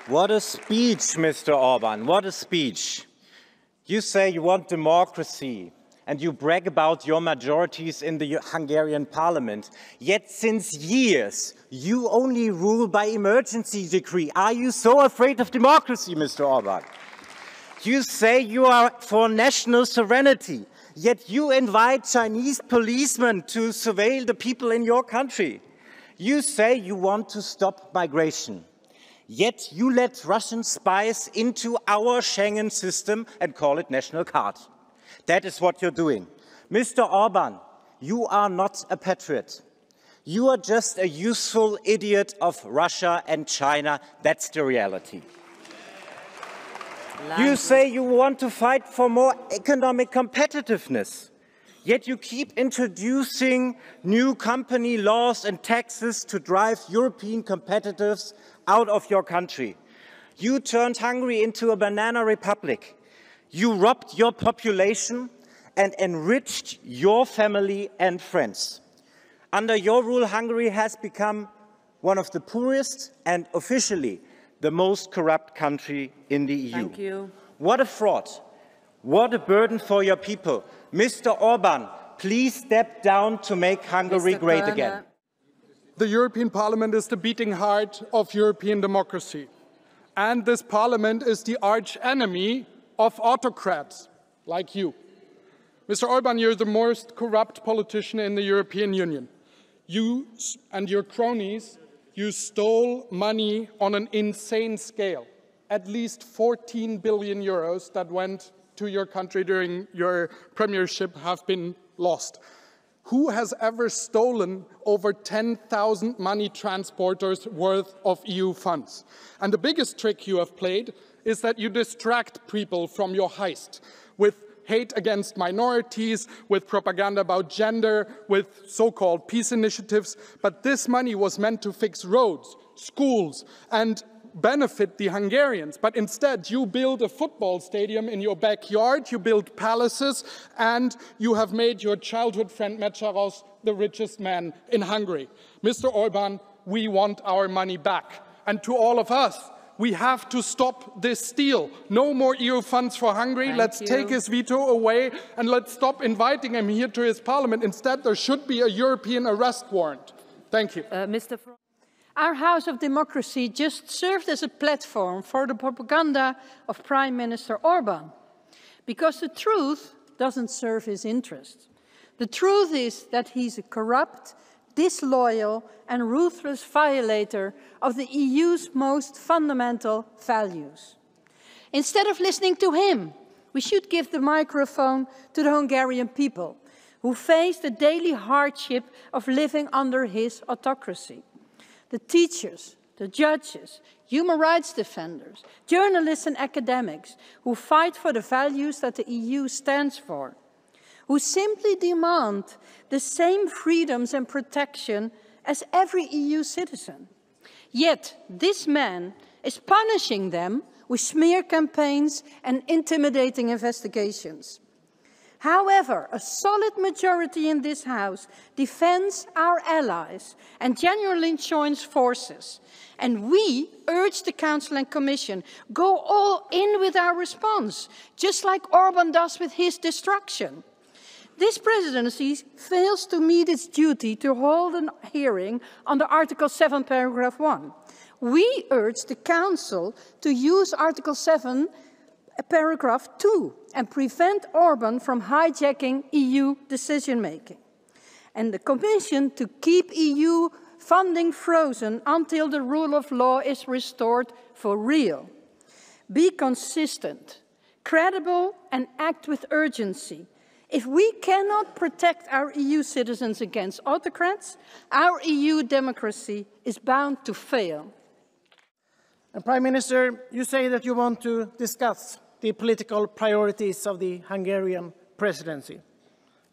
What a speech, Mr. Orban, what a speech. You say you want democracy and you brag about your majorities in the Hungarian parliament, yet since years you only rule by emergency decree. Are you so afraid of democracy, Mr. Orban? You say you are for national sovereignty, yet you invite Chinese policemen to surveil the people in your country. You say you want to stop migration, yet you let Russian spies into our Schengen system and call it national card. That is what you're doing. Mr. Orban, you are not a patriot. You are just a useful idiot of Russia and China. That's the reality. You say you want to fight for more economic competitiveness, yet you keep introducing new company laws and taxes to drive European competitors out of your country. You turned Hungary into a banana republic. You robbed your population and enriched your family and friends. Under your rule, Hungary has become one of the poorest and officially the most corrupt country in the EU. Thank you. What a fraud. What a burden for your people. Mr. Orban, please step down to make Hungary great again. The European Parliament is the beating heart of European democracy. And this Parliament is the arch enemy of autocrats like you. Mr. Orban, you're the most corrupt politician in the European Union. You and your cronies, you stole money on an insane scale. At least 14 billion euros that went to your country during your premiership have been lost. Who has ever stolen over 10,000 money transporters worth of EU funds? And the biggest trick you have played is that you distract people from your heist with hate against minorities, with propaganda about gender, with so-called peace initiatives. But this money was meant to fix roads, schools, and benefit the Hungarians. But instead, you build a football stadium in your backyard, you build palaces, and you have made your childhood friend Mecharos the richest man in Hungary. Mr. Orban, we want our money back. And to all of us, we have to stop this steal. No more EU funds for Hungary. Let's take his veto away and let's stop inviting him here to his parliament. Instead, there should be a European arrest warrant. Thank you. Our House of Democracy just served as a platform for the propaganda of Prime Minister Orban. Because the truth doesn't serve his interests. The truth is that he's a corrupt, disloyal and ruthless violator of the EU's most fundamental values. Instead of listening to him, we should give the microphone to the Hungarian people who face the daily hardship of living under his autocracy. The teachers, the judges, human rights defenders, journalists and academics who fight for the values that the EU stands for, who simply demand the same freedoms and protection as every EU citizen. Yet this man is punishing them with smear campaigns and intimidating investigations. However, a solid majority in this House defends our allies and genuinely joins forces. And we urge the Council and Commission, go all in with our response, just like Orban does with his destruction. This presidency fails to meet its duty to hold a hearing under Article 7, paragraph 1. We urge the Council to use Article 7, paragraph 2 and prevent Orban from hijacking EU decision-making. And the Commission to keep EU funding frozen until the rule of law is restored for real. Be consistent, credible and act with urgency. If we cannot protect our EU citizens against autocrats, our EU democracy is bound to fail. And Prime Minister, you say that you want to discuss the political priorities of the Hungarian presidency.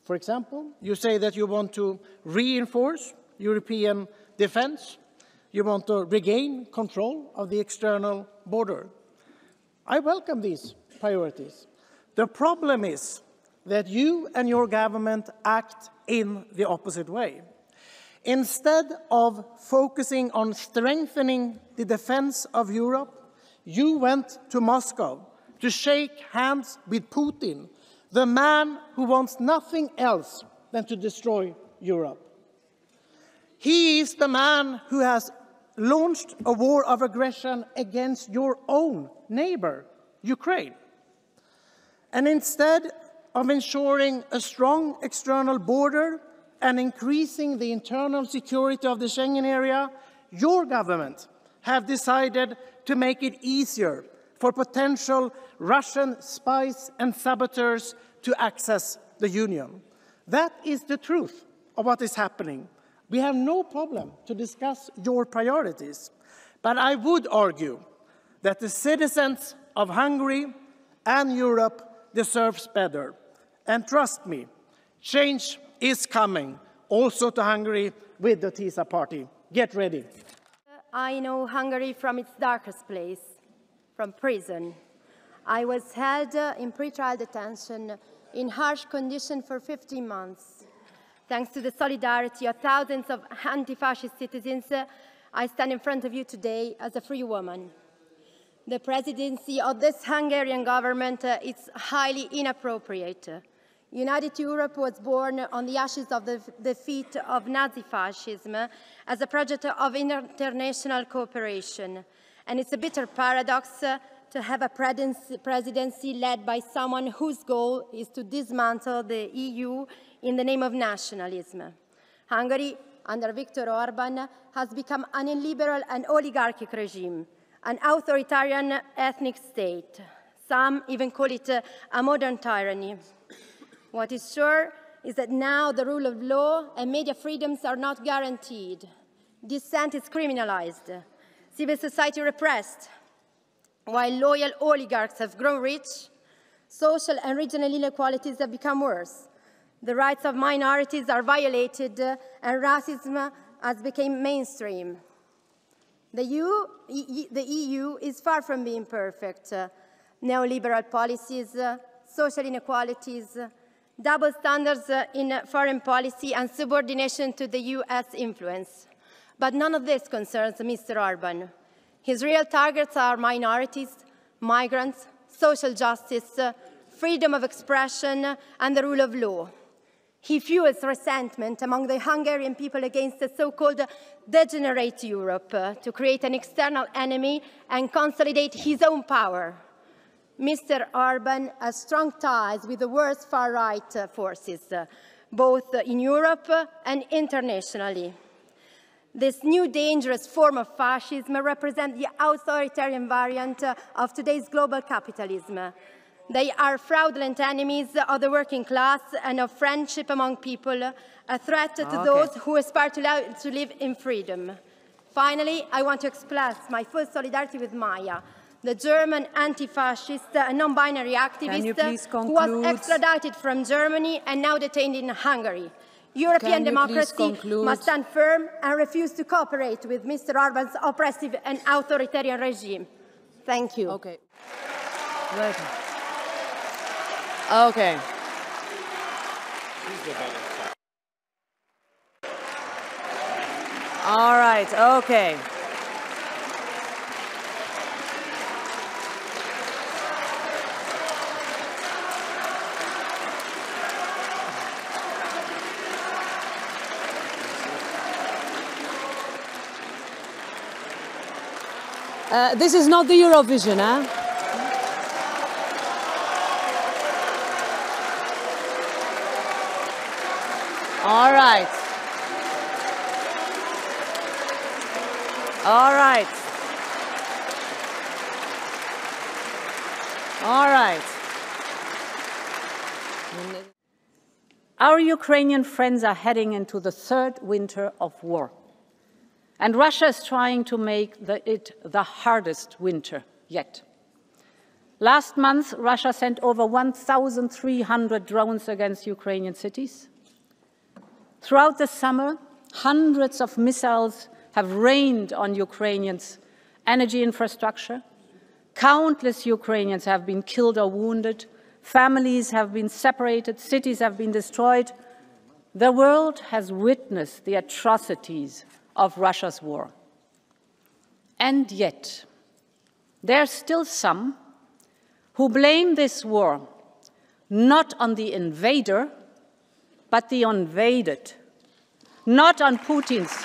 For example, you say that you want to reinforce European defense. You want to regain control of the external border. I welcome these priorities. The problem is that you and your government act in the opposite way. Instead of focusing on strengthening the defense of Europe, you went to Moscow to shake hands with Putin, the man who wants nothing else than to destroy Europe. He is the man who has launched a war of aggression against your own neighbor, Ukraine. And instead of ensuring a strong external border and increasing the internal security of the Schengen area, your government have decided to make it easier for potential Russian spies and saboteurs to access the Union. That is the truth of what is happening. We have no problem to discuss your priorities, but I would argue that the citizens of Hungary and Europe deserves better. And trust me, change is coming, also to Hungary with the TISA party. Get ready. I know Hungary from its darkest place, from prison. I was held in pretrial detention in harsh conditions for 15 months. Thanks to the solidarity of thousands of anti-fascist citizens, I stand in front of you today as a free woman. The presidency of this Hungarian government is highly inappropriate. United Europe was born on the ashes of the defeat of Nazi fascism as a project of international cooperation. And it's a bitter paradox to have a presidency led by someone whose goal is to dismantle the EU in the name of nationalism. Hungary, under Viktor Orban, has become an illiberal and oligarchic regime, an authoritarian ethnic state. Some even call it a modern tyranny. What is sure is that now the rule of law and media freedoms are not guaranteed. Dissent is criminalized, civil society repressed. While loyal oligarchs have grown rich, social and regional inequalities have become worse. The rights of minorities are violated and racism has become mainstream. The EU is far from being perfect. Neoliberal policies, social inequalities, double standards in foreign policy and subordination to the US influence. But none of this concerns Mr. Orban. His real targets are minorities, migrants, social justice, freedom of expression, and the rule of law. He fuels resentment among the Hungarian people against the so-called degenerate Europe to create an external enemy and consolidate his own power. Mr. Orban has strong ties with the worst far-right forces, both in Europe and internationally. This new dangerous form of fascism represents the authoritarian variant of today's global capitalism. They are fraudulent enemies of the working class and of friendship among people, a threat to those who aspire to live in freedom. Finally, I want to express my full solidarity with Maya, the German anti-fascist and non-binary activist who was extradited from Germany and now detained in Hungary. European democracy must stand firm and refuse to cooperate with Mr. Orban's oppressive and authoritarian regime. Thank you. Okay. Okay. All right, okay. This is not the Eurovision, huh? All right. All right. All right. Our Ukrainian friends are heading into the third winter of war. And Russia is trying to make it the hardest winter yet. Last month, Russia sent over 1,300 drones against Ukrainian cities. Throughout the summer, hundreds of missiles have rained on Ukrainians' energy infrastructure. Countless Ukrainians have been killed or wounded. Families have been separated. Cities have been destroyed. The world has witnessed the atrocities of Russia's war. And yet, there are still some who blame this war not on the invader, but the invaded, not on Putin's.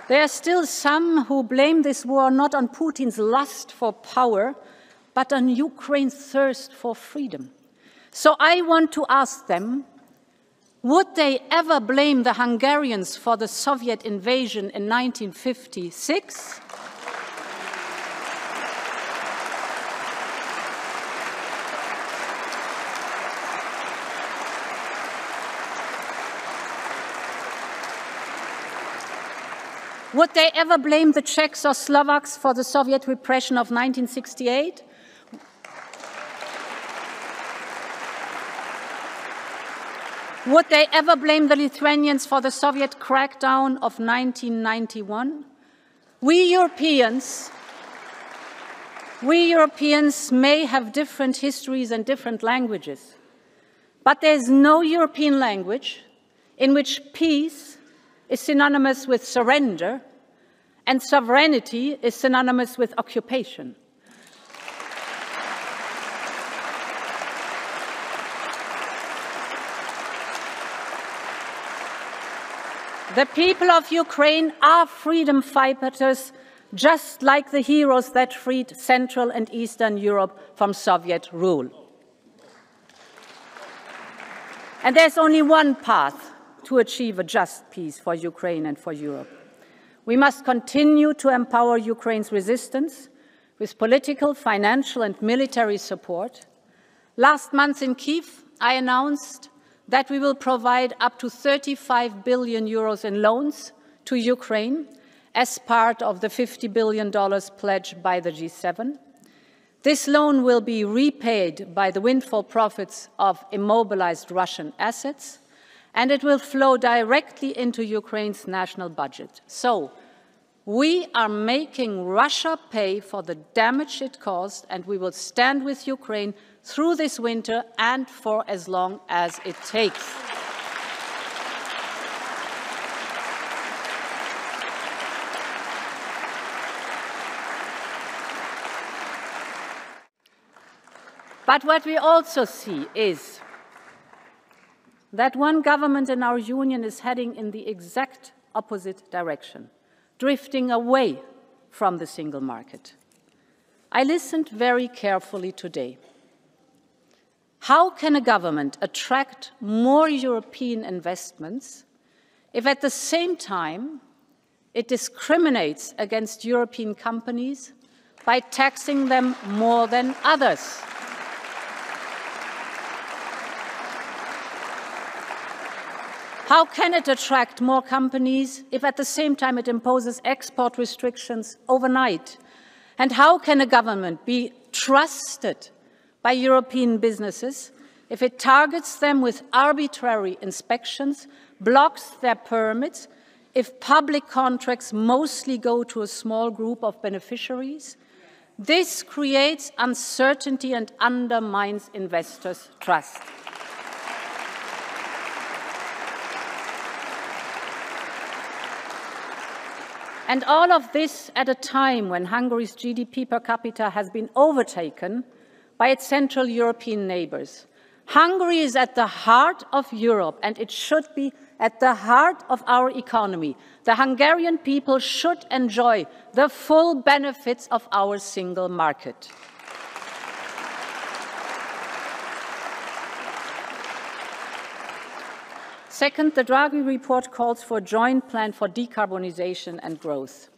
There are still some who blame this war not on Putin's lust for power, but on Ukraine's thirst for freedom. So I want to ask them, would they ever blame the Hungarians for the Soviet invasion in 1956? Would they ever blame the Czechs or Slovaks for the Soviet repression of 1968? Would they ever blame the Lithuanians for the Soviet crackdown of 1991? We Europeans may have different histories and different languages, but there is no European language in which peace is synonymous with surrender and sovereignty is synonymous with occupation. The people of Ukraine are freedom fighters, just like the heroes that freed Central and Eastern Europe from Soviet rule. And there's only one path to achieve a just peace for Ukraine and for Europe. We must continue to empower Ukraine's resistance with political, financial, and military support. Last month in Kyiv, I announced that we will provide up to 35 billion euros in loans to Ukraine as part of the $50 billion pledged by the G7. This loan will be repaid by the windfall profits of immobilized Russian assets, and it will flow directly into Ukraine's national budget. So, we are making Russia pay for the damage it caused, and we will stand with Ukraine through this winter and for as long as it takes. But what we also see is that one government in our union is heading in the exact opposite direction, drifting away from the single market. I listened very carefully today. How can a government attract more European investments if at the same time it discriminates against European companies by taxing them more than others? How can it attract more companies if at the same time it imposes export restrictions overnight? And how can a government be trusted by European businesses if it targets them with arbitrary inspections, blocks their permits, if public contracts mostly go to a small group of beneficiaries? This creates uncertainty and undermines investors' trust. And all of this at a time when Hungary's GDP per capita has been overtaken by its Central European neighbors. Hungary is at the heart of Europe, and it should be at the heart of our economy. The Hungarian people should enjoy the full benefits of our single market. Second, the Draghi report calls for a joint plan for decarbonization and growth.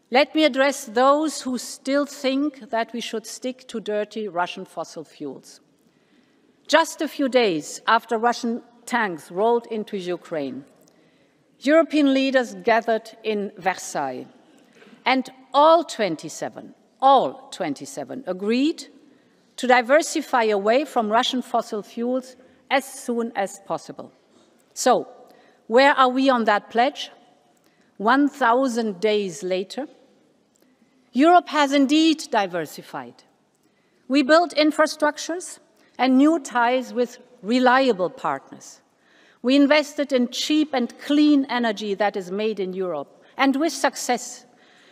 Let me address those who still think that we should stick to dirty Russian fossil fuels. Just a few days after Russian tanks rolled into Ukraine, European leaders gathered in Versailles, and all 27 agreed to diversify away from Russian fossil fuels as soon as possible. So, where are we on that pledge? 1,000 days later, Europe has indeed diversified. We built infrastructures and new ties with reliable partners. We invested in cheap and clean energy that is made in Europe, and with success.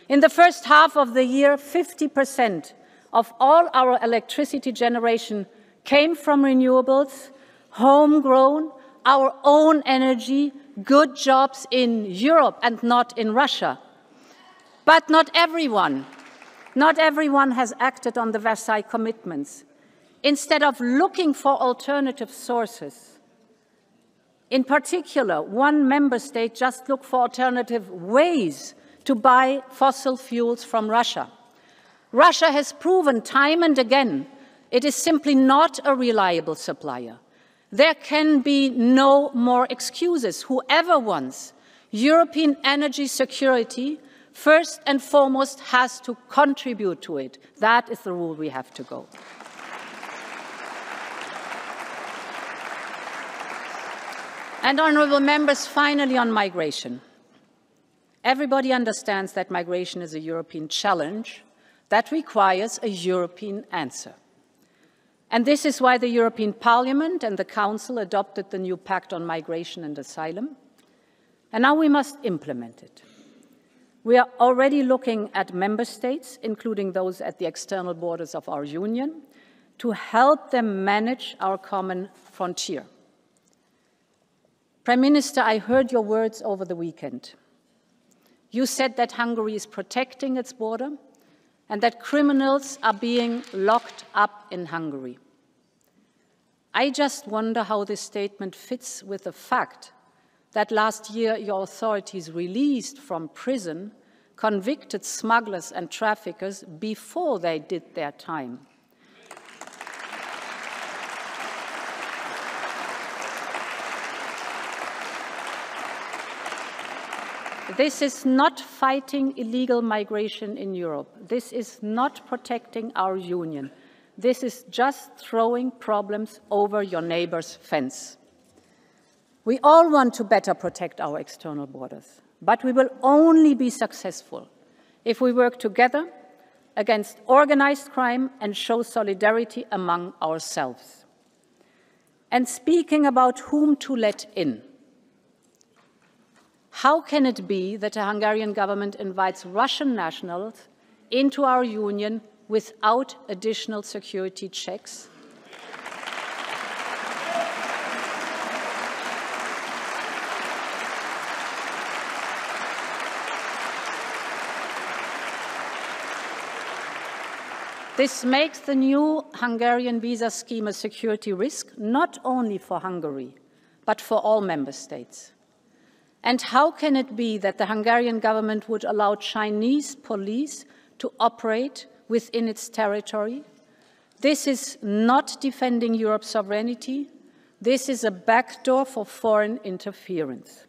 In the first half of the year, 50% of all our electricity generation came from renewables, homegrown, our own energy, good jobs in Europe and not in Russia. But not everyone has acted on the Versailles commitments. Instead of looking for alternative sources, in particular, one member state just looked for alternative ways to buy fossil fuels from Russia. Russia has proven time and again it is simply not a reliable supplier. There can be no more excuses. Whoever wants European energy security, first and foremost, has to contribute to it. That is the rule we have to go. And honourable members, finally on migration. Everybody understands that migration is a European challenge that requires a European answer. And this is why the European Parliament and the Council adopted the new Pact on Migration and Asylum. And now we must implement it. We are already looking at member states, including those at the external borders of our Union, to help them manage our common frontier. Prime Minister, I heard your words over the weekend. You said that Hungary is protecting its border and that criminals are being locked up in Hungary. I just wonder how this statement fits with the fact that last year your authorities released from prison convicted smugglers and traffickers before they did their time. This is not fighting illegal migration in Europe. This is not protecting our union. This is just throwing problems over your neighbor's fence. We all want to better protect our external borders, but we will only be successful if we work together against organized crime and show solidarity among ourselves. And speaking about whom to let in, how can it be that the Hungarian government invites Russian nationals into our union without additional security checks? This makes the new Hungarian visa scheme a security risk, not only for Hungary, but for all member states. And how can it be that the Hungarian government would allow Chinese police to operate within its territory? This is not defending Europe's sovereignty. This is a backdoor for foreign interference.